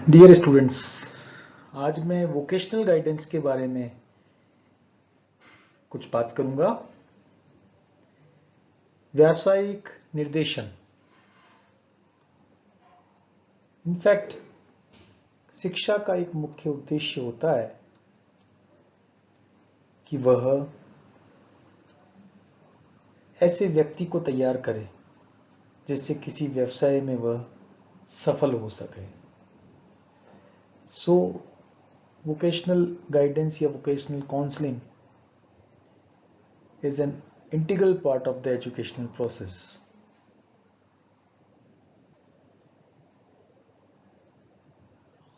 Dear students, आज मैं vocational guidance के बारे में कुछ बात करूंगा। व्यावसायिक निर्देशन, इनफैक्ट शिक्षा का एक मुख्य उद्देश्य होता है कि वह ऐसे व्यक्ति को तैयार करे जिससे किसी व्यवसाय में वह सफल हो सके। सो वोकेशनल गाइडेंस या vocational counselling is an integral part of the educational process.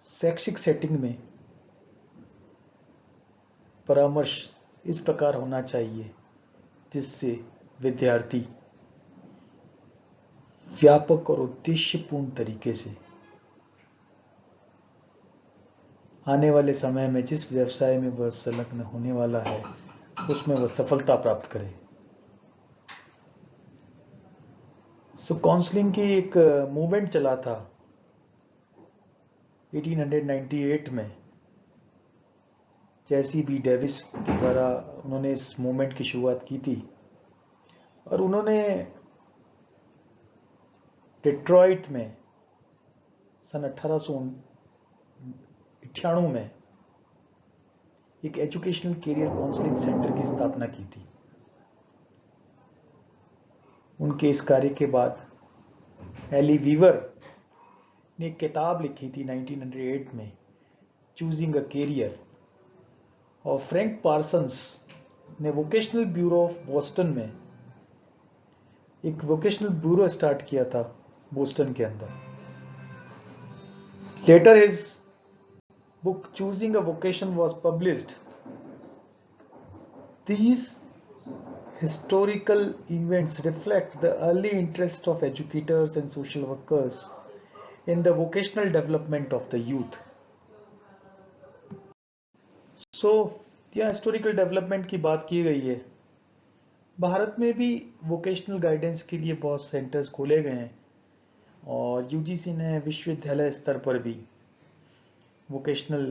शैक्षिक सेटिंग में परामर्श इस प्रकार होना चाहिए जिससे विद्यार्थी व्यापक और उद्देश्यपूर्ण तरीके से आने वाले समय में जिस व्यवसाय में वह संलग्न होने वाला है उसमें वह सफलता प्राप्त करे। सो काउंसलिंग की एक मूवमेंट चला था 1898 में। जैसी बी डेविस के द्वारा उन्होंने इस मूवमेंट की शुरुआत की थी और उन्होंने डिट्रॉइट में सन 1898 में एक एजुकेशनल कैरियर काउंसलिंग सेंटर की स्थापना की थी। उनके इस कार्य के बाद एली वीवर ने एक किताब लिखी थी 1908 में, चूजिंग अ कैरियर, और फ्रैंक पार्सन्स ने वोकेशनल ब्यूरो ऑफ बोस्टन में एक वोकेशनल ब्यूरो स्टार्ट किया था बोस्टन के अंदर। Later his book Choosing a Vocation was published. These historical events reflect the early interest of educators and social workers in the vocational development of the youth. So, यहाँ historical development की बात की गई है। भारत में भी वोकेशनल गाइडेंस के लिए बहुत सेंटर्स खोले गए हैं और यूजीसी ने विश्वविद्यालय स्तर पर भी vocational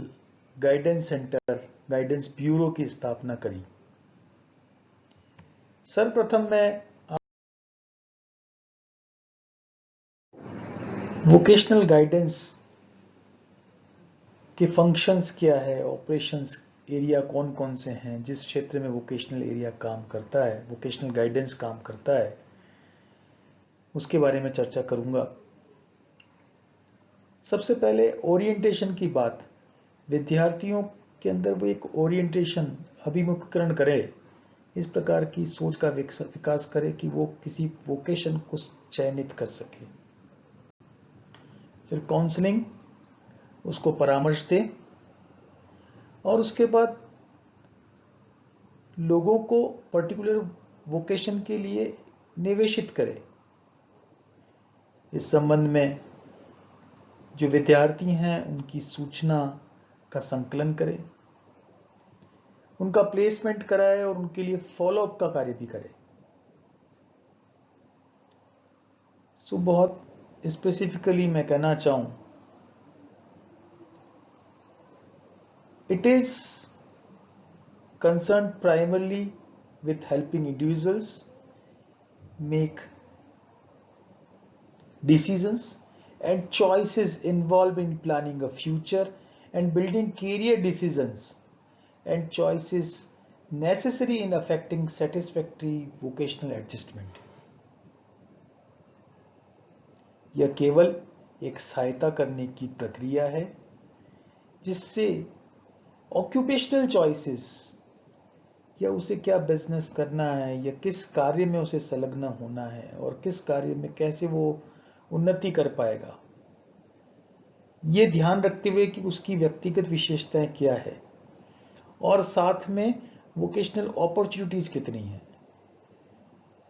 guidance centre, guidance bureau की स्थापना करी। सर्वप्रथम मैं वोकेशनल गाइडेंस के फंक्शंस क्या है, ऑपरेशंस एरिया कौन कौन से हैं, जिस क्षेत्र में वोकेशनल एरिया काम करता है, वोकेशनल गाइडेंस काम करता है, उसके बारे में चर्चा करूंगा। सबसे पहले ओरिएंटेशन की बात। विद्यार्थियों के अंदर वो एक ओरिएंटेशन, अभिमुखीकरण करे, इस प्रकार की सोच का विकास करे कि वो किसी वोकेशन को चयनित कर सके। फिर काउंसलिंग, उसको परामर्श दे और उसके बाद लोगों को पर्टिकुलर वोकेशन के लिए निवेशित करे। इस संबंध में जो विद्यार्थी हैं उनकी सूचना का संकलन करे, उनका प्लेसमेंट कराए और उनके लिए फॉलोअप का कार्य भी करे। सो बहुत स्पेसिफिकली मैं कहना चाहूं, it is concerned primarily with helping individuals make decisions and choices involved in planning a future and building career decisions and choices necessary in affecting satisfactory vocational adjustment. यह केवल एक सहायता करने की प्रक्रिया है जिससे ऑक्यूपेशनल चॉइसेस, या उसे क्या बिजनेस करना है या किस कार्य में उसे संलग्न होना है और किस कार्य में कैसे वो उन्नति कर पाएगा, ये ध्यान रखते हुए कि उसकी व्यक्तिगत विशेषताएं क्या है और साथ में वोकेशनल अपॉर्चुनिटीज कितनी हैं।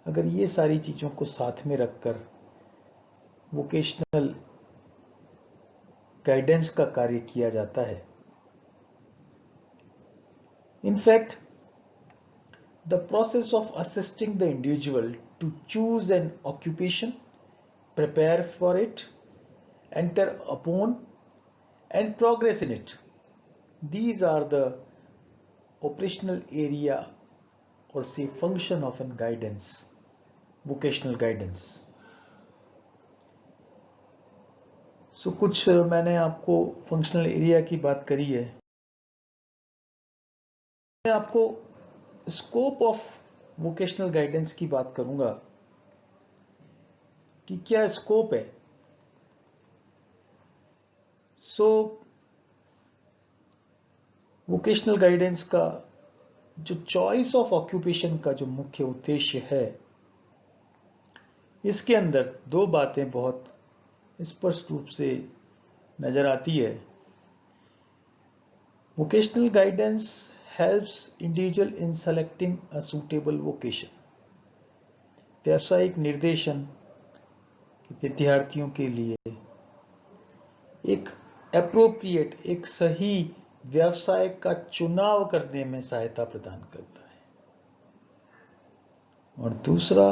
अगर ये सारी चीजों को साथ में रखकर वोकेशनल गाइडेंस का कार्य किया जाता है। In fact the process of assisting the individual to choose an occupation, prepare for it, enter upon and progress in it. These are the operational area or say function of an guidance, vocational guidance. So कुछ मैंने आपको functional area की बात करी है. मैं आपको scope of vocational guidance की बात करूंगा कि क्या स्कोप है. सो वोकेशनल गाइडेंस का जो चॉइस ऑफ ऑक्यूपेशन का जो मुख्य उद्देश्य है, इसके अंदर दो बातें बहुत स्पष्ट रूप से नजर आती है. Vocational guidance helps individual in selecting a suitable vocation. व्यावसायिक निर्देशन विद्यार्थियों के लिए एक एप्रोप्रिएट, एक सही व्यवसाय का चुनाव करने में सहायता प्रदान करता है. और दूसरा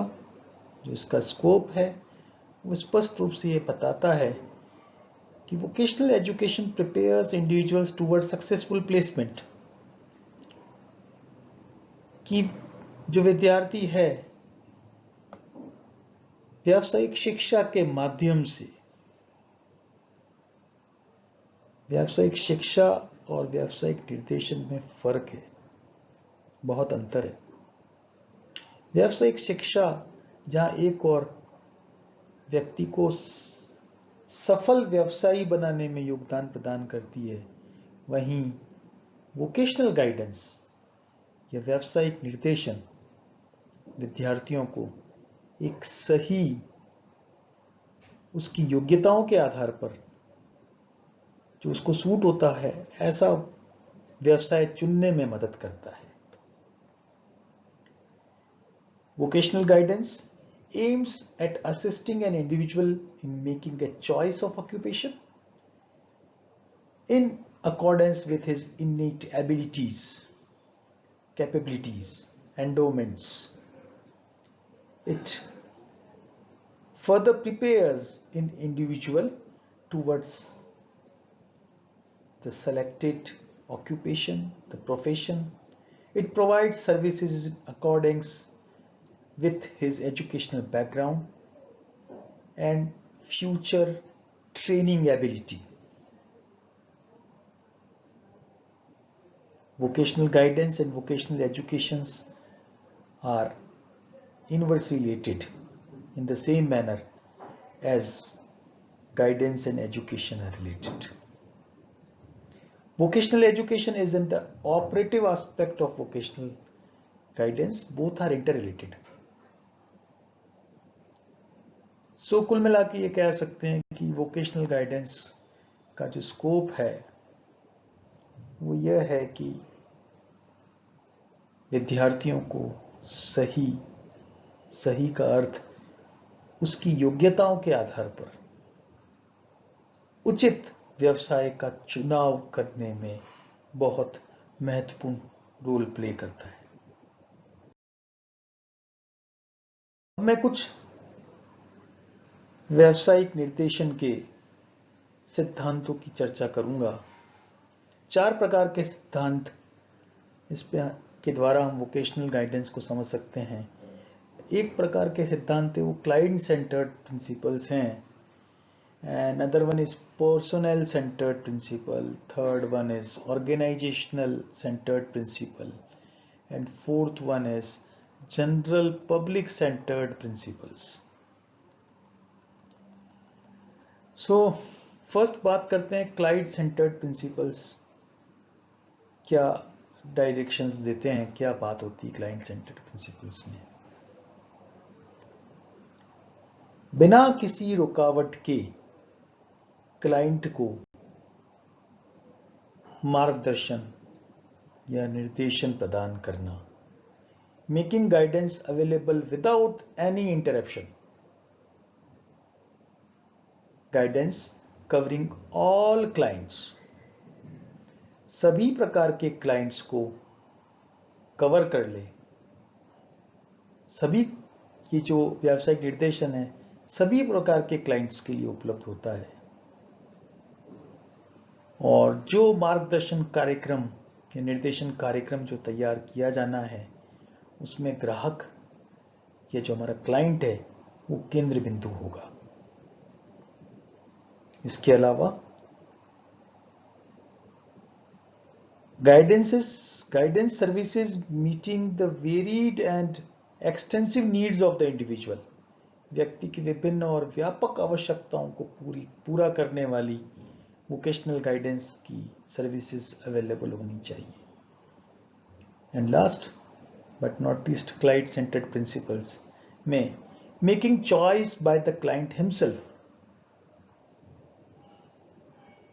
जो इसका स्कोप है वो स्पष्ट रूप से ये बताता है कि vocational education prepares individuals toward successful placement. कि जो विद्यार्थी है व्यावसायिक शिक्षा के माध्यम से, व्यावसायिक शिक्षा और व्यावसायिक निर्देशन में फर्क है, बहुत अंतर है. व्यावसायिक शिक्षा जहां एक और व्यक्ति को सफल व्यवसायी बनाने में योगदान प्रदान करती है, वहीं वोकेशनल गाइडेंस या व्यावसायिक निर्देशन विद्यार्थियों को एक सही, उसकी योग्यताओं के आधार पर जो उसको सूट होता है ऐसा व्यवसाय चुनने में मदद करता है. Vocational guidance aims at assisting an individual in making a choice of occupation in accordance with his innate abilities, capabilities, endowments. It further prepares an individual towards the selected occupation, the profession. It provides services in accordance with his educational background and future training ability. Vocational guidance and vocational educations are inversely related in the same manner as guidance and education are related. Vocational education is in the operative aspect of vocational guidance. Both are interrelated. सो कुल मिला के ये कह सकते हैं कि vocational guidance का जो स्कोप है वो यह है कि विद्यार्थियों को सही का अर्थ उसकी योग्यताओं के आधार पर उचित व्यवसाय का चुनाव करने में बहुत महत्वपूर्ण रोल प्ले करता है. मैं कुछ व्यावसायिक निर्देशन के सिद्धांतों की चर्चा करूंगा. 4 प्रकार के सिद्धांत के द्वारा हम वोकेशनल गाइडेंस को समझ सकते हैं. एक प्रकार के सिद्धांत वो क्लाइंट सेंटर्ड प्रिंसिपल्स हैं. Another one is personnel centered principle. Third one is organizational centered principle. And fourth one is general public centered principles. So first बात करते हैं क्लाइंट सेंटर्ड प्रिंसिपल्स क्या डायरेक्शंस देते हैं, क्या बात होती है क्लाइंट सेंटर्ड प्रिंसिपल्स में. बिना किसी रुकावट के क्लाइंट को मार्गदर्शन या निर्देशन प्रदान करना. Making guidance available without any interruption. Guidance covering all clients. सभी प्रकार के क्लाइंट्स को कवर कर ले. सभी ये जो व्यावसायिक निर्देशन है सभी प्रकार के क्लाइंट्स के लिए उपलब्ध होता है. और जो मार्गदर्शन कार्यक्रम या निर्देशन कार्यक्रम जो तैयार किया जाना है उसमें ग्राहक या जो हमारा क्लाइंट है वो केंद्र बिंदु होगा। इसके अलावा guidance services meeting the varied and extensive needs of the individual, व्यक्ति की विभिन्न और व्यापक आवश्यकताओं को पूरा करने वाली वोकेशनल गाइडेंस की सर्विसेज अवेलेबल होनी चाहिए। And last but not least, client centered principles में making choice by the client himself,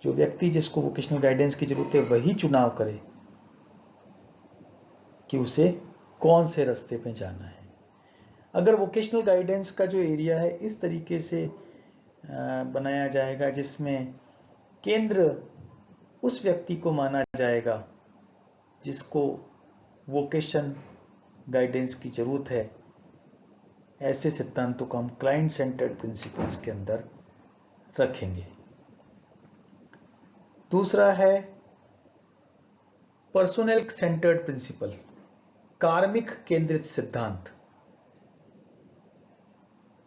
जो व्यक्ति जिसको वोकेशनल गाइडेंस की जरूरत है वही चुनाव करे कि उसे कौन से रास्ते पे जाना है। अगर वोकेशनल गाइडेंस का जो एरिया है इस तरीके से बनाया जाएगा जिसमें केंद्र उस व्यक्ति को माना जाएगा जिसको वोकेशन गाइडेंस की जरूरत है, ऐसे सिद्धांतों को हम क्लाइंट सेंटर्ड प्रिंसिपल्स के अंदर रखेंगे। दूसरा है पर्सोनल सेंटर्ड प्रिंसिपल, कार्मिक केंद्रित सिद्धांत।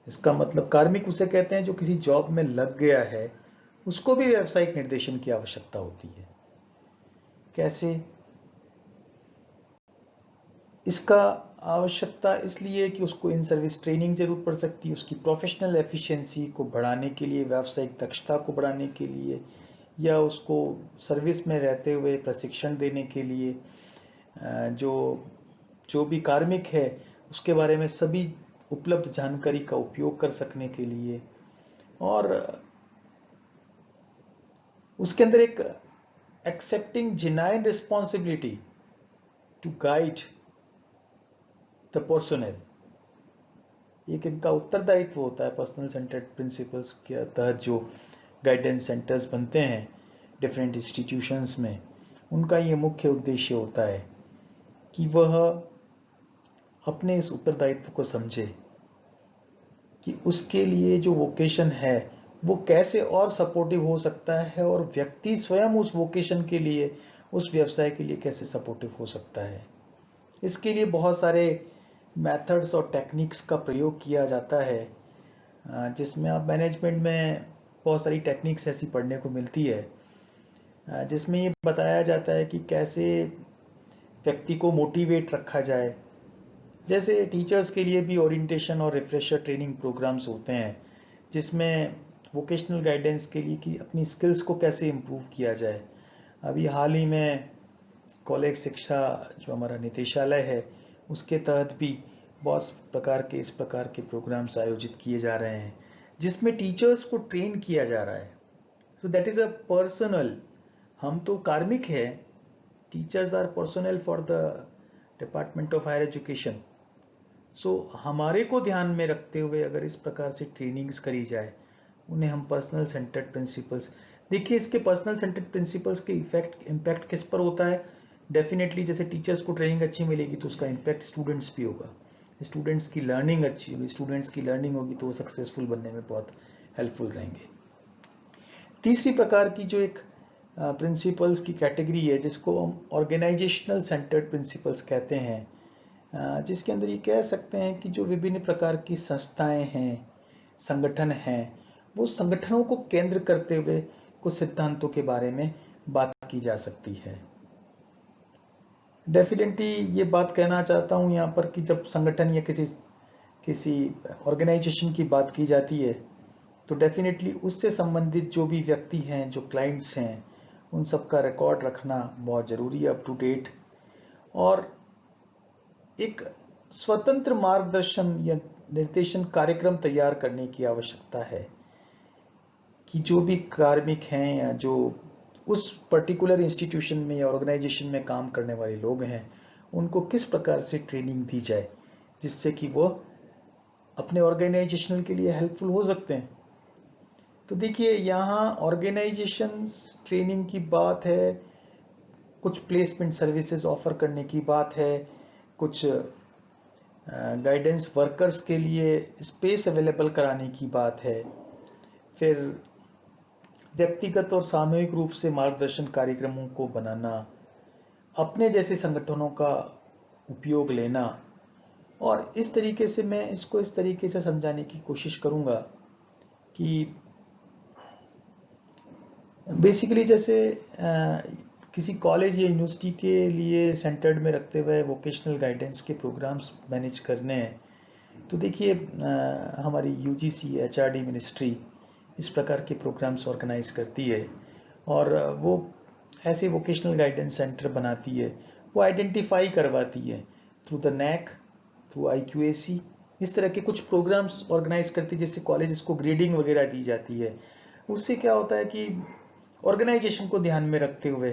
इसका मतलब कार्मिक उसे कहते हैं जो किसी जॉब में लग गया है, उसको भी व्यावसायिक निर्देशन की आवश्यकता होती है। कैसे? इसका आवश्यकता इसलिए कि उसको इन सर्विस ट्रेनिंग जरूरत पड़ सकती है, उसकी प्रोफेशनल एफिशिएंसी को बढ़ाने के लिए, व्यावसायिक दक्षता को बढ़ाने के लिए, या उसको सर्विस में रहते हुए प्रशिक्षण देने के लिए, जो भी कार्मिक है उसके बारे में सभी उपलब्ध जानकारी का उपयोग कर सकने के लिए, और उसके अंदर एक accepting genuine responsibility to guide the personal, एक इनका उत्तरदायित्व होता है। पर्सनल सेंटर्ड प्रिंसिपल्स के तहत जो गाइडेंस सेंटर्स बनते हैं डिफरेंट इंस्टीट्यूशंस में, उनका ये मुख्य उद्देश्य होता है कि वह अपने इस उत्तरदायित्व को समझे कि उसके लिए जो वोकेशन है वो कैसे और सपोर्टिव हो सकता है, और व्यक्ति स्वयं उस वोकेशन के लिए, उस व्यवसाय के लिए कैसे सपोर्टिव हो सकता है। इसके लिए बहुत सारे मेथड्स और टेक्निक्स का प्रयोग किया जाता है, जिसमें आप मैनेजमेंट में बहुत सारी टेक्निक्स ऐसी पढ़ने को मिलती है, जिसमें ये बताया जाता है कि कैसे व्यक्ति को मोटिवेट रखा जाए। जैसे टीचर्स के लिए भी ओरिएंटेशन और रिफ्रेशर ट्रेनिंग प्रोग्राम्स होते हैं, जिसमें वोकेशनल गाइडेंस के लिए कि अपनी स्किल्स को कैसे इम्प्रूव किया जाए। अभी हाल ही में कॉलेज शिक्षा जो हमारा निदेशालय है उसके तहत भी बहुत इस प्रकार के प्रोग्राम्स आयोजित किए जा रहे हैं, जिसमें टीचर्स को ट्रेन किया जा रहा है। So that is a personal, हम तो कार्मिक है, teachers are personal for the department of higher education. So हमारे को ध्यान में रखते हुए अगर इस प्रकार से ट्रेनिंग्स करी जाए, उन्हें हम पर्सनल सेंटर्ड प्रिंसिपल्स, देखिए इसके पर्सनल सेंटर्ड प्रिंसिपल्स के इम्पैक्ट किस पर होता है। डेफिनेटली जैसे टीचर्स को ट्रेनिंग अच्छी मिलेगी तो उसका इम्पैक्ट स्टूडेंट्स भी होगा, स्टूडेंट्स की लर्निंग अच्छी होगी, स्टूडेंट्स की लर्निंग होगी तो वो सक्सेसफुल बनने में बहुत हेल्पफुल रहेंगे। तीसरी प्रकार की जो एक प्रिंसिपल्स की कैटेगरी है जिसको हम ऑर्गेनाइजेशनल सेंटर्ड प्रिंसिपल्स कहते हैं, जिसके अंदर ये कह सकते हैं कि जो विभिन्न प्रकार की संस्थाएं हैं, संगठन हैं, वो संगठनों को केंद्र करते हुए कुछ सिद्धांतों के बारे में बात की जा सकती है। डेफिनेटली ये बात कहना चाहता हूं यहाँ पर कि जब संगठन या किसी ऑर्गेनाइजेशन की बात की जाती है तो डेफिनेटली उससे संबंधित जो भी व्यक्ति हैं, जो क्लाइंट्स हैं, उन सब का रिकॉर्ड रखना बहुत जरूरी है, अप टू डेट, और एक स्वतंत्र मार्गदर्शन या निर्देशन कार्यक्रम तैयार करने की आवश्यकता है कि जो भी कार्मिक हैं या जो उस पर्टिकुलर इंस्टीट्यूशन में या ऑर्गेनाइजेशन में काम करने वाले लोग हैं, उनको किस प्रकार से ट्रेनिंग दी जाए जिससे कि वो अपने ऑर्गेनाइजेशन के लिए हेल्पफुल हो सकते हैं। तो देखिए यहाँ ऑर्गेनाइजेशन ट्रेनिंग की बात है, कुछ प्लेसमेंट सर्विसेज ऑफर करने की बात है, कुछ गाइडेंस वर्कर्स के लिए स्पेस अवेलेबल कराने की बात है, फिर व्यक्तिगत और सामूहिक रूप से मार्गदर्शन कार्यक्रमों को बनाना, अपने जैसे संगठनों का उपयोग लेना। और इस तरीके से मैं इसको इस तरीके से समझाने की कोशिश करूंगा कि बेसिकली जैसे किसी कॉलेज या यूनिवर्सिटी के लिए सेंटर्ड में रखते हुए वोकेशनल गाइडेंस के प्रोग्राम्स मैनेज करने हैं, तो देखिए हमारी यूजीसी एचआरडी मिनिस्ट्री इस प्रकार के प्रोग्राम्स ऑर्गेनाइज करती है और वो ऐसे वोकेशनल गाइडेंस सेंटर बनाती है, वो आइडेंटिफाई करवाती है through the NAAC, through IQAC, इस तरह के कुछ प्रोग्राम्स ऑर्गेनाइज करती है जिससे कॉलेजेस को ग्रेडिंग वगैरह दी जाती है। उससे क्या होता है कि ऑर्गेनाइजेशन को ध्यान में रखते हुए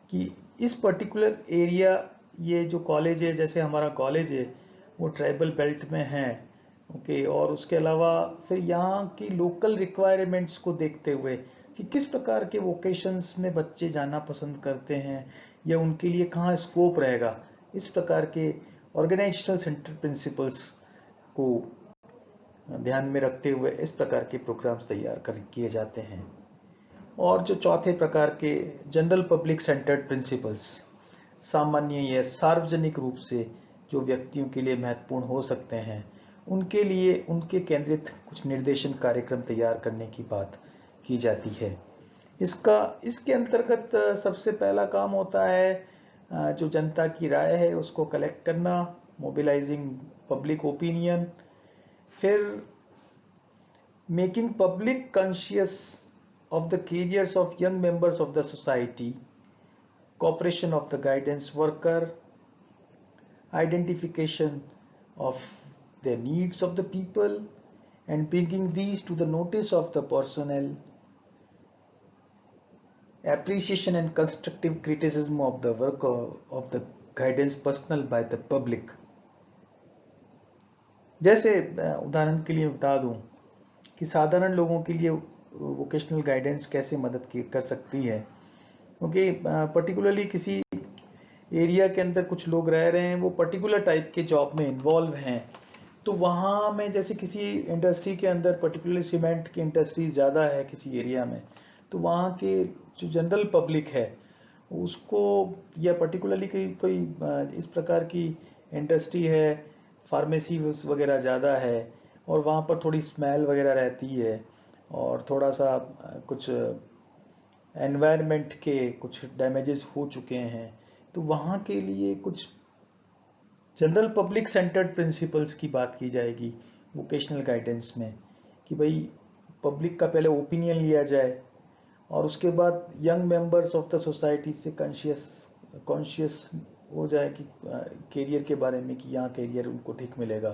कि इस पर्टिकुलर एरिया, ये जो कॉलेज है, जैसे हमारा कॉलेज है वो ट्राइबल बेल्ट में है, ओके, और उसके अलावा फिर यहाँ की लोकल रिक्वायरमेंट्स को देखते हुए कि किस प्रकार के वोकेशंस में बच्चे जाना पसंद करते हैं या उनके लिए कहाँ स्कोप रहेगा, इस प्रकार के ऑर्गेनाइजेशनल सेंटर प्रिंसिपल्स को ध्यान में रखते हुए इस प्रकार के प्रोग्राम्स तैयार किए जाते हैं। और जो चौथे प्रकार के जनरल पब्लिक सेंटर्ड प्रिंसिपल्स, सामान्य या सार्वजनिक रूप से जो व्यक्तियों के लिए महत्वपूर्ण हो सकते हैं, उनके लिए उनके केंद्रित कुछ निर्देशन कार्यक्रम तैयार करने की बात की जाती है। इसके अंतर्गत सबसे पहला काम होता है जो जनता की राय है उसको कलेक्ट करना, मोबिलाइजिंग पब्लिक ओपिनियन, फिर making public conscious of the careers of young members of the society, cooperation of the guidance worker, identification of the needs of the people and bringing these to the notice of the personnel, appreciation and constructive criticism of the work of the guidance personnel by the public। जैसे उदाहरण के लिए बता दूं कि साधारण लोगों के लिए वोकेशनल गाइडेंस कैसे मदद कर सकती है, क्योंकि पर्टिकुलरली किसी एरिया के अंदर कुछ लोग रह रहे हैं, वो पर्टिकुलर टाइप के जॉब में इन्वॉल्व हैं, तो वहाँ में जैसे किसी इंडस्ट्री के अंदर पर्टिकुलरली सीमेंट की इंडस्ट्री ज़्यादा है किसी एरिया में, तो वहाँ के जो जनरल पब्लिक है उसको, या पर्टिकुलरली कोई इस प्रकार की इंडस्ट्री है, फार्मेसी वगैरह ज़्यादा है और वहाँ पर थोड़ी स्मेल वगैरह रहती है और थोड़ा सा कुछ एनवायरनमेंट के कुछ डैमेजेस हो चुके हैं, तो वहाँ के लिए कुछ जनरल पब्लिक सेंटर्ड प्रिंसिपल्स की बात की जाएगी वोकेशनल गाइडेंस में कि भाई पब्लिक का पहले ओपिनियन लिया जाए और उसके बाद young members of the society से कॉन्शियस हो जाए कि कैरियर के बारे में कि यहाँ कैरियर उनको ठीक मिलेगा।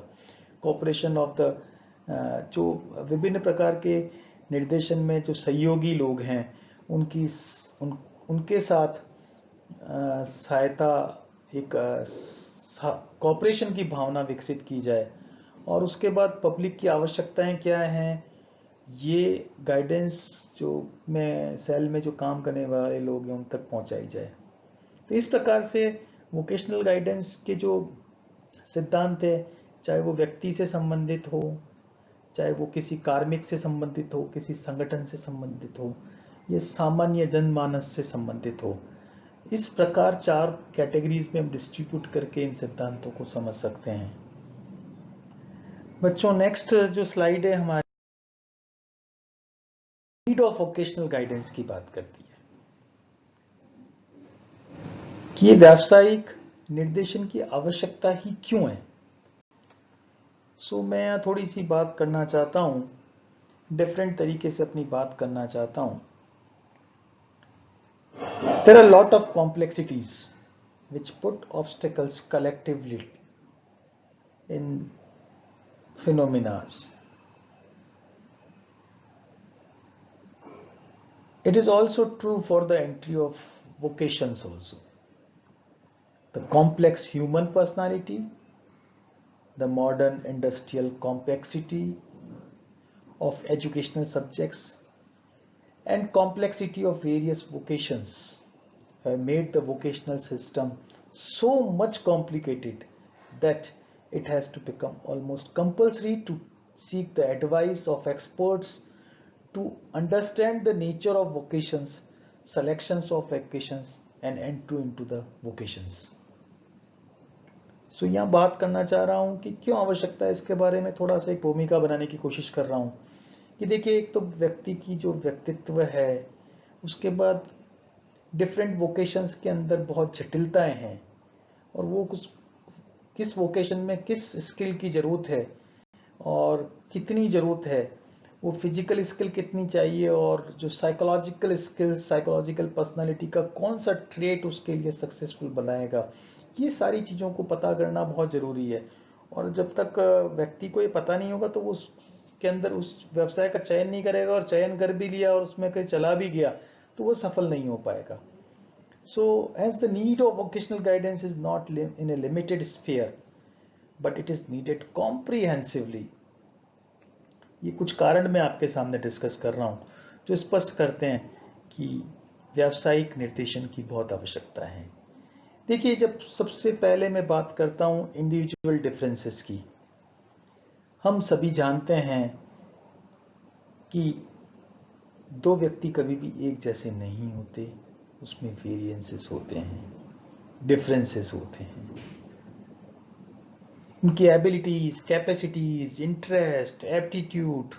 कोऑपरेशन ऑफ द जो विभिन्न प्रकार के निर्देशन में जो सहयोगी लोग हैं उनके साथ सहायता, एक कोऑपरेशन की भावना विकसित की जाए और उसके बाद पब्लिक की आवश्यकताएं क्या हैं ये गाइडेंस जो में सेल में जो काम करने वाले लोग हैं उन तक पहुंचाई जाए। तो इस प्रकार से वोकेशनल गाइडेंस के जो सिद्धांत है, चाहे वो व्यक्ति से संबंधित हो, चाहे वो किसी कार्मिक से संबंधित हो, किसी संगठन से संबंधित हो, ये सामान्य जनमानस से संबंधित हो, इस प्रकार 4 कैटेगरीज में हम डिस्ट्रीब्यूट करके इन सिद्धांतों को समझ सकते हैं। बच्चों, नेक्स्ट जो स्लाइड है हमारी नीड ऑफ वोकेशनल गाइडेंस की बात करती है कि ये व्यावसायिक निर्देशन की आवश्यकता ही क्यों है। मैं यहाँ थोड़ी सी बात करना चाहता हूं, डिफरेंट तरीके से अपनी बात करना चाहता हूं। There are a lot of complexities which put obstacles collectively in phenomena. It is also true for the entry of vocations also. The complex human personality, the modern industrial complexity of educational subjects, and complexity of various vocations have made the vocational system so much complicated that it has to become almost compulsory to seek the advice of experts to understand the nature of vocations, selections of vocations and entry into the vocations. So यहाँ बात करना चाह रहा हूँ कि क्यों आवश्यकता है, इसके बारे में थोड़ा सा एक भूमिका बनाने की कोशिश कर रहा हूँ कि देखिए, एक तो व्यक्ति की जो व्यक्तित्व है, उसके बाद डिफरेंट वोकेशंस के अंदर बहुत जटिलताएं हैं और वो किस वोकेशन में किस स्किल की जरूरत है और कितनी जरूरत है, वो फिजिकल स्किल कितनी चाहिए और जो साइकोलॉजिकल स्किल्स, साइकोलॉजिकल पर्सनालिटी का कौन सा ट्रेट उसके लिए सक्सेसफुल बनाएगा, ये सारी चीज़ों को पता करना बहुत ज़रूरी है। और जब तक व्यक्ति को ये पता नहीं होगा तो वो उसके अंदर उस व्यवसाय का चयन नहीं करेगा, और चयन कर भी लिया और उसमें कहीं चला भी गया तो वो सफल नहीं हो पाएगा। So as the need of vocational guidance is not in a limited sphere, but it is needed comprehensively. ये कुछ कारण मैं आपके सामने डिस्कस कर रहा हूँ जो स्पष्ट करते हैं कि व्यावसायिक निर्देशन की बहुत आवश्यकता है। देखिए, जब सबसे पहले मैं बात करता हूँ इंडिविजुअल डिफरेंसेस की, हम सभी जानते हैं कि दो व्यक्ति कभी भी एक जैसे नहीं होते, उसमें वेरिएंसेस होते हैं, डिफरेंसेस होते हैं। उनकी एबिलिटीज, कैपेसिटीज, इंटरेस्ट, एप्टीट्यूड,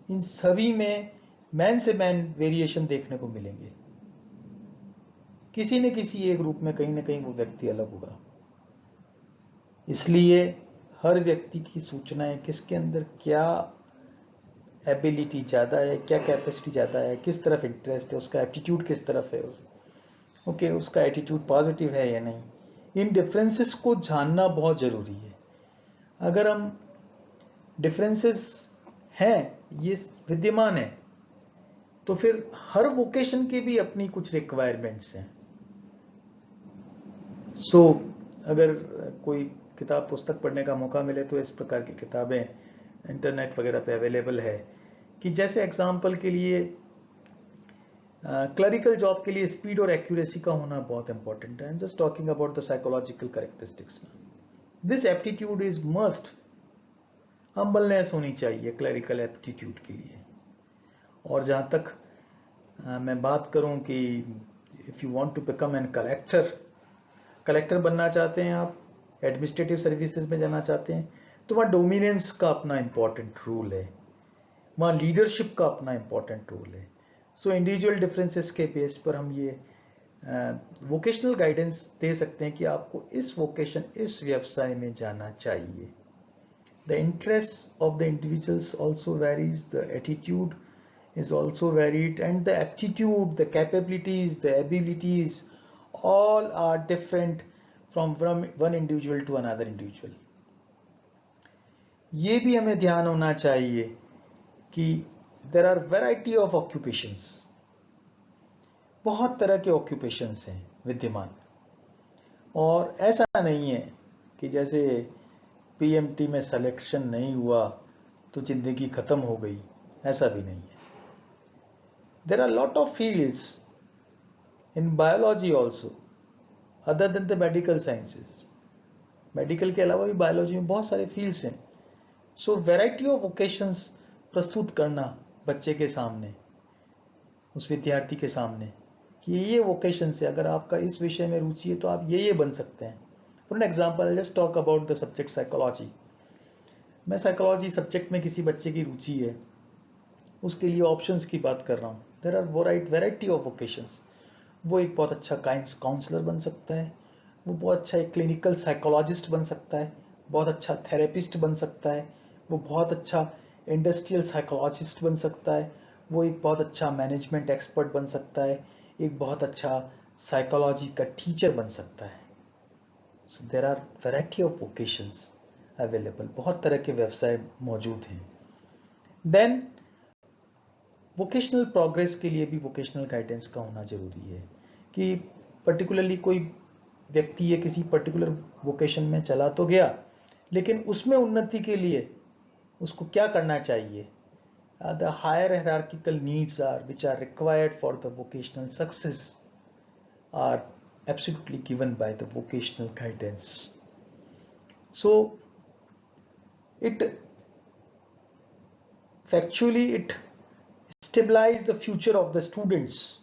इन सभी में मैन से मैन वेरिएशन देखने को मिलेंगे। किसी न किसी एक रूप में कहीं ना कहीं वो व्यक्ति अलग होगा। इसलिए हर व्यक्ति की सूचनाएं, किसके अंदर क्या एबिलिटी ज़्यादा है, क्या कैपेसिटी ज़्यादा है, किस तरफ इंटरेस्ट है, उसका एप्टीट्यूड किस तरफ है, ओके, उसका एटीट्यूड पॉजिटिव है या नहीं, इन डिफरेंसेस को जानना बहुत ज़रूरी है। अगर हम डिफरेंसेस हैं, ये विद्यमान है, तो फिर हर वोकेशन की भी अपनी कुछ रिक्वायरमेंट्स हैं। सो अगर कोई किताब पुस्तक पढ़ने का मौका मिले तो इस प्रकार की किताबें इंटरनेट वगैरह पे अवेलेबल है कि जैसे एग्जाम्पल के लिए क्लरिकल जॉब के लिए स्पीड और एक्यूरेसी का होना बहुत इंपॉर्टेंट है। I am just talking about the psychological characteristics. This aptitude is must, humbleness होनी चाहिए क्लरिकल एप्टीट्यूड के लिए। और जहां तक मैं बात करूं कि if you want to become an collector बनना चाहते हैं आप, एडमिनिस्ट्रेटिव सर्विसेज में जाना चाहते हैं, तो वहाँ डोमिनेंस का अपना इंपॉर्टेंट रोल है, वहाँ लीडरशिप का अपना इंपॉर्टेंट रोल है। सो इंडिविजुअल डिफरेंसेस के बेस पर हम ये वोकेशनल गाइडेंस दे सकते हैं कि आपको इस वोकेशन, इस व्यवसाय में जाना चाहिए। The interests of the individuals also varies, the attitude is also varied, and the aptitude, the capabilities, the abilities, all are different from one individual to another individual. ये भी हमें ध्यान होना चाहिए कि there are variety of occupations, बहुत तरह के occupations हैं विद्यमान, और ऐसा नहीं है कि जैसे पीएमटी में सिलेक्शन नहीं हुआ तो जिंदगी खत्म हो गई, ऐसा भी नहीं है। There are lot of fields in biology also other than the medical sciences. Medical के अलावा भी बायोलॉजी में बहुत सारे फील्ड्स हैं। सो वैरायटी ऑफ वोकेशंस प्रस्तुत करना बच्चे के सामने, उस विद्यार्थी के सामने कि ये वोकेशन है, अगर आपका इस विषय में रुचि है तो आप ये बन सकते हैं। For an example, let's talk about the subject psychology. मैं साइकोलॉजी सब्जेक्ट में किसी बच्चे की रुचि है, उसके लिए ऑप्शंस की बात कर रहा हूँ। There are variety of vocations. वो एक बहुत अच्छा काउंसलर बन सकता है, वो बहुत अच्छा एक क्लिनिकल साइकोलॉजिस्ट बन सकता है, बहुत अच्छा थेरेपिस्ट बन सकता है, वो बहुत अच्छा इंडस्ट्रियल साइकोलॉजिस्ट बन सकता है, वो एक बहुत अच्छा मैनेजमेंट एक्सपर्ट बन सकता है, एक बहुत अच्छा साइकोलॉजी का टीचर बन सकता है। So there are variety of vocations available, बहुत तरह के व्यवसाय मौजूद हैं। देन वोकेशनल प्रोग्रेस के लिए भी वोकेशनल गाइडेंस का होना जरूरी है कि पर्टिकुलरली कोई व्यक्ति या किसी पर्टिकुलर वोकेशन में चला तो गया, लेकिन उसमें उन्नति के लिए उसको क्या करना चाहिए। The higher hierarchical needs are which are required for the vocational success are absolutely given by the vocational guidance. So it stabilize the future of the students.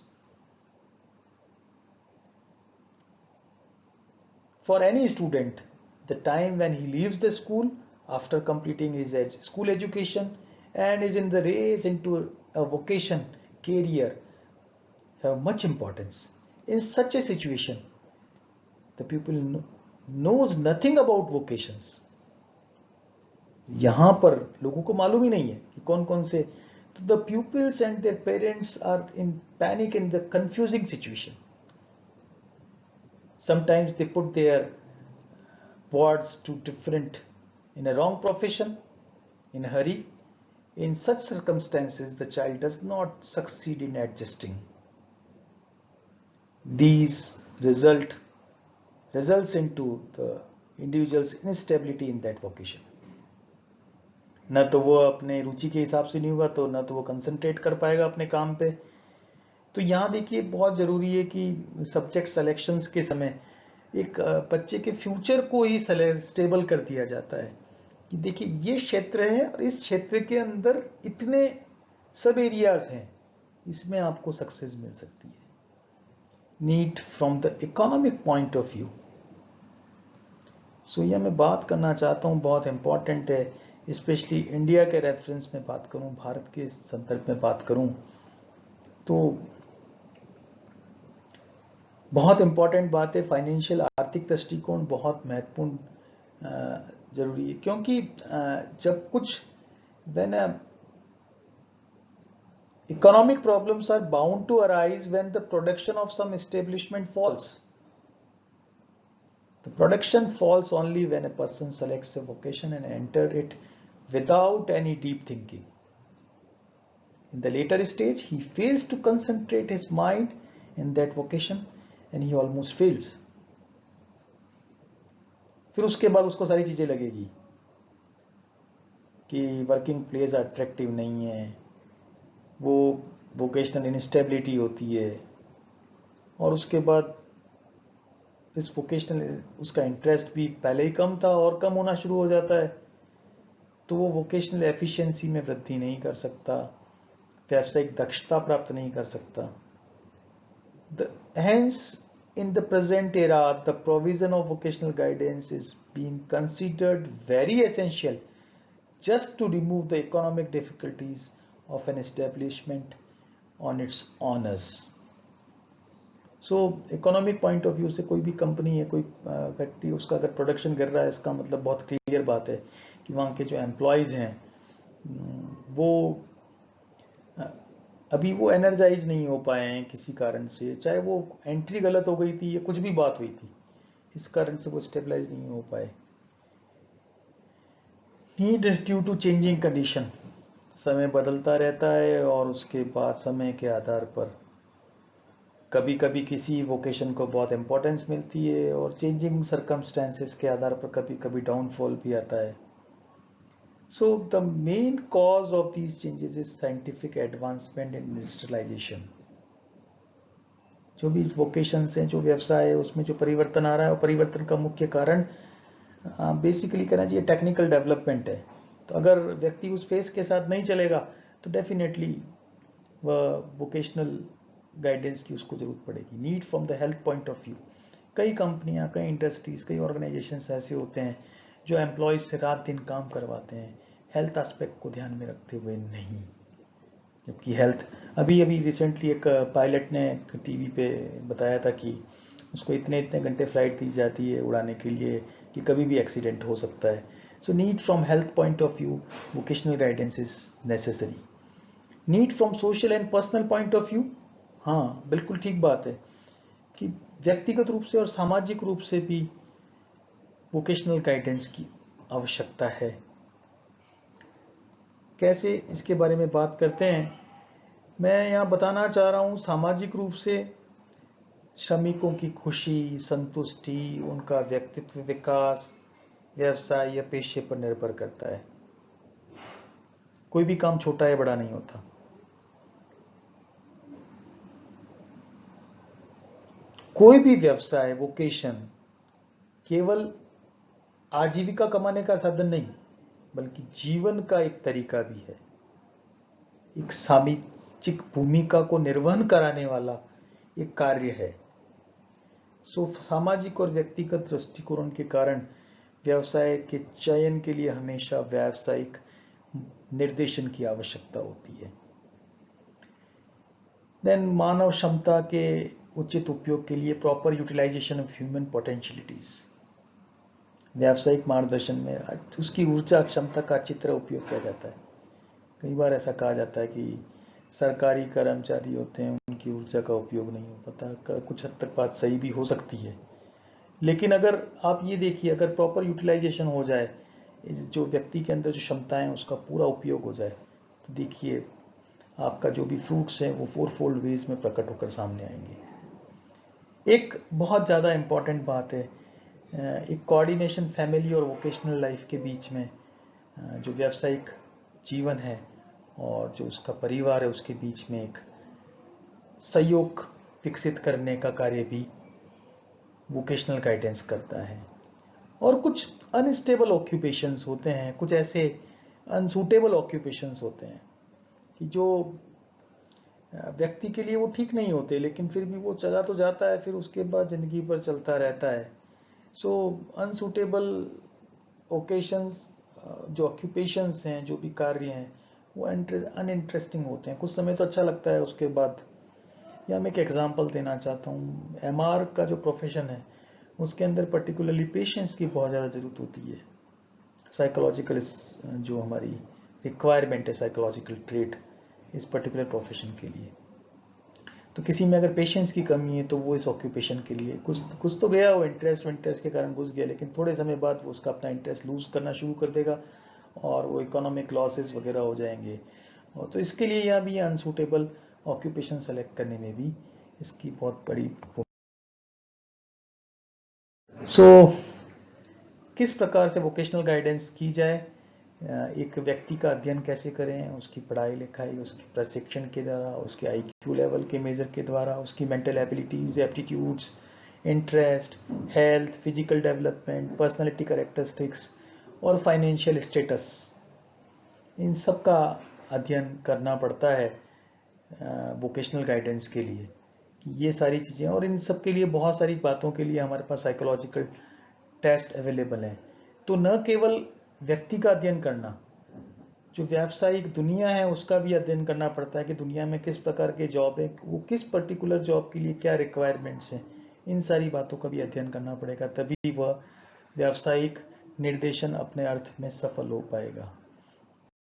For any student, the time when he leaves the school after completing his school education and is in the race into a vocation career have much importance. In such a situation, the pupil knows nothing about vocations. यहां पर लोगों को मालूम ही नहीं है कि कौन कौन से, तो the pupils and their parents are in panic in the confusing situation. Sometimes they put their wards to different in a wrong profession in a hurry. In such circumstances, the child does not succeed in adjusting. These results into the individual's instability in that vocation. न तो वो अपने रुचि के हिसाब से नहीं होगा, तो न तो वो कंसंट्रेट कर पाएगा अपने काम पे. तो यहाँ देखिए बहुत जरूरी है कि सब्जेक्ट सिलेक्शंस के समय एक बच्चे के फ्यूचर को ही स्टेबल कर दिया जाता है कि देखिए ये क्षेत्र है और इस क्षेत्र के अंदर इतने सब एरियाज हैं, इसमें आपको सक्सेस मिल सकती है. Need from the economic point of view. So यह मैं बात करना चाहता हूँ, बहुत इंपॉर्टेंट है, स्पेशली इंडिया के रेफरेंस में बात करूं, भारत के संदर्भ में बात करूं तो बहुत इंपॉर्टेंट बात है. फाइनेंशियल आर्थिक दृष्टिकोण बहुत महत्वपूर्ण जरूरी है, क्योंकि जब कुछ when economic problems are bound to arise when the production of some establishment falls. The production falls only when a person selects a vocation and enter it without any deep thinking. In the later stage, he fails to concentrate his mind in that vocation and he almost fails. फिर उसके बाद उसको सारी चीजें लगेगी कि working place attractive नहीं है, वो वोकेशनल इनस्टेबिलिटी होती है, और उसके बाद इस वोकेशनल उसका इंटरेस्ट भी पहले ही कम था और कम होना शुरू हो जाता है, तो वो वोकेशनल एफिशिएंसी में वृद्धि नहीं कर सकता, व्यावसायिक दक्षता प्राप्त नहीं कर सकता. Hence, in the present era, the provision of vocational guidance is being considered very essential just to remove the economic difficulties of an establishment on its owners. So economic point of view से कोई भी company है, कोई factory, उसका अगर production कर रहा है, इसका मतलब बहुत क्लियर बात है कि वहाँ के जो एम्प्लॉयज हैं वो अभी वो एनर्जाइज नहीं हो पाए हैं किसी कारण से, चाहे वो एंट्री गलत हो गई थी या कुछ भी बात हुई थी, इस कारण से वो स्टेबलाइज नहीं हो पाए. Need due to changing condition. समय बदलता रहता है और उसके बाद समय के आधार पर कभी कभी किसी वोकेशन को बहुत इंपॉर्टेंस मिलती है और चेंजिंग सर्कमस्टेंसेस के आधार पर कभी कभी डाउनफॉल भी आता है. So the main cause of these changes is scientific advancement in industrialization. जो भी वोकेशंस हैं, जो व्यवसाय है, उसमें जो परिवर्तन आ रहा है, और परिवर्तन का मुख्य कारण बेसिकली कहना चाहिए टेक्निकल डेवलपमेंट है. तो अगर व्यक्ति उस फेस के साथ नहीं चलेगा तो डेफिनेटली वह वोकेशनल गाइडेंस की उसको जरूरत पड़ेगी. Need from the health point of view. कई कंपनियां, कई इंडस्ट्रीज, कई ऑर्गेनाइजेशंस ऐसे होते हैं जो एम्प्लॉयज से रात दिन काम करवाते हैं, हेल्थ एस्पेक्ट को ध्यान में रखते हुए नहीं. जबकि हेल्थ, अभी रिसेंटली एक पायलट ने टीवी पे बताया था कि उसको इतने इतने घंटे फ्लाइट दी जाती है उड़ाने के लिए कि कभी भी एक्सीडेंट हो सकता है. So need from health point of view vocational guidance is necessary. Need from social and personal point of view, हाँ बिल्कुल ठीक बात है कि व्यक्तिगत रूप से और सामाजिक रूप से भी वोकेशनल गाइडेंस की आवश्यकता है. कैसे, इसके बारे में बात करते हैं. मैं यहाँ बताना चाह रहा हूँ सामाजिक रूप से श्रमिकों की खुशी, संतुष्टि, उनका व्यक्तित्व विकास व्यवसाय या पेशे पर निर्भर करता है. कोई भी काम छोटा या बड़ा नहीं होता. कोई भी व्यवसाय, वोकेशन केवल आजीविका कमाने का साधन नहीं बल्कि जीवन का एक तरीका भी है. एक सामाजिक भूमिका को निर्वहन कराने वाला एक कार्य है। सामाजिक और व्यक्तिगत दृष्टिकोण के कारण व्यवसाय के चयन के लिए हमेशा व्यावसायिक निर्देशन की आवश्यकता होती है। देन मानव क्षमता के उचित उपयोग के लिए proper utilization of human potentialities. व्यावसायिक मार्गदर्शन में उसकी ऊर्जा क्षमता का अच्छी तरह उपयोग किया जाता है। कई बार ऐसा कहा जाता है कि सरकारी कर्मचारी होते हैं, उनकी ऊर्जा का उपयोग नहीं हो पाता। कुछ हद तक बात सही भी हो सकती है, लेकिन अगर आप ये देखिए, अगर प्रॉपर यूटिलाइजेशन हो जाए, जो व्यक्ति के अंदर जो क्षमताएं हैं उसका पूरा उपयोग हो जाए, तो देखिए आपका जो भी फ्रूट्स हैं वो 4-fold वेज में प्रकट होकर सामने आएंगे। एक बहुत ज़्यादा इम्पॉर्टेंट बात है, एक कोऑर्डिनेशन फैमिली और वोकेशनल लाइफ के बीच में, जो व्यावसायिक जीवन है और जो उसका परिवार है उसके बीच में एक सहयोग विकसित करने का कार्य भी वोकेशनल गाइडेंस करता है। और कुछ अनस्टेबल ऑक्यूपेशंस होते हैं, कुछ ऐसे अनसूटेबल ऑक्यूपेशंस होते हैं कि जो व्यक्ति के लिए वो ठीक नहीं होते, लेकिन फिर भी वो चला तो जाता है, फिर उसके बाद जिंदगी भर चलता रहता है। सो अनसूटेबल ओकेशंस, जो ऑक्यूपेशंस हैं, जो भी कार्य हैं, वो अनइंटरेस्टिंग होते हैं। कुछ समय तो अच्छा लगता है, उसके बाद। या मैं एक एग्जांपल देना चाहता हूँ, एमआर का जो प्रोफेशन है उसके अंदर पर्टिकुलरली पेशेंस की बहुत ज़्यादा ज़रूरत होती है। साइकोलॉजिकल जो हमारी रिक्वायरमेंट है, साइकोलॉजिकल ट्रेट इस पर्टिकुलर प्रोफेशन के लिए, तो किसी में अगर पेशेंस की कमी है तो वो इस ऑक्यूपेशन के लिए कुछ तो गया, वो इंटरेस्ट के कारण घुस गया, लेकिन थोड़े समय बाद वो उसका अपना इंटरेस्ट लूज करना शुरू कर देगा और वो इकोनॉमिक लॉसेस वगैरह हो जाएंगे। और तो इसके लिए यहाँ भी अनसूटेबल ऑक्यूपेशन सेलेक्ट करने में भी इसकी बहुत बड़ी किस प्रकार से वोकेशनल गाइडेंस की जाए, एक व्यक्ति का अध्ययन कैसे करें, उसकी पढ़ाई लिखाई, उसके प्रशिक्षण के द्वारा, उसके आईक्यू लेवल के मेजर के द्वारा, उसकी mental abilities, aptitudes, interest, health, physical development, personality characteristics और फाइनेंशियल स्टेटस, इन सब का अध्ययन करना पड़ता है वोकेशनल गाइडेंस के लिए कि ये सारी चीज़ें। और इन सब के लिए बहुत सारी बातों के लिए हमारे पास साइकोलॉजिकल टेस्ट अवेलेबल है। तो न केवल व्यक्ति का अध्ययन करना, जो व्यावसायिक दुनिया है उसका भी अध्ययन करना पड़ता है कि दुनिया में किस प्रकार के जॉब है, वो किस पर्टिकुलर जॉब के लिए क्या रिक्वायरमेंट्स हैं, इन सारी बातों का भी अध्ययन करना पड़ेगा, तभी वह व्यावसायिक निर्देशन अपने अर्थ में सफल हो पाएगा।